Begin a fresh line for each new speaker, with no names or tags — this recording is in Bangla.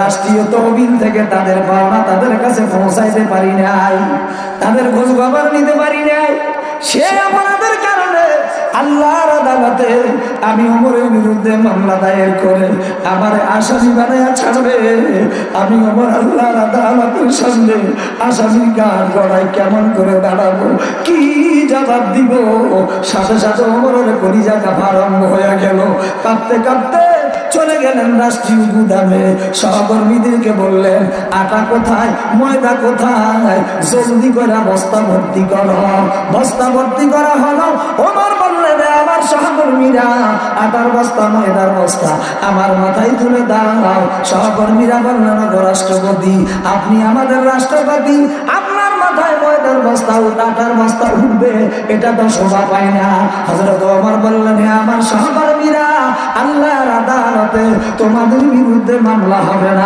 রাষ্ট্রীয় তহবিল থেকে তাদের পাওনা তাদের কাছে পৌঁছাইতে পারি নাই, তাদের খোঁজ খবর নিতে পারি নাই। সে আমাদের কারণে আল্লাহর আদালতে আমি ওমরের বিরুদ্ধে মামলা দায়ের করে আমার আসামি বানায়া ছাড়বে। আমি ওমর আল্লাহর আদালতের সামনে আসামির গান গড়াই কেমন করে দাঁড়াবো, কি জবাব দিব? সাথে সাথে ওমরের কলিজা কাঁপা আরম্ভ হয়ে গেল। কাঁপতে কাঁপতে চলে গেলেন রাষ্ট্রীয় গুদামে, সহকর্মীদেরকে বললেন আটা কোথায়, ময়দা কোথায়, জলদি করে বস্তা ভর্তি করো। বস্তা ভর্তি করা হলো। ওমর বললেন আমার সহকর্মীরা আটার বস্তা ময়দার বস্তা আমার মাথায় তুলে দাও। সহকর্মীরা বললেন রাষ্ট্রপতি আপনি আমাদের রাষ্ট্রপতি, আপনার মাথায় ময়দার বস্তা আটার বস্তা উঠবে এটা তো শোভা পায় না। হযরত ওমর বললেন হে আমার সহকর্মীরা, আল্লাহর আদালতে তোমাদের বিরুদ্ধে মামলা হবে না।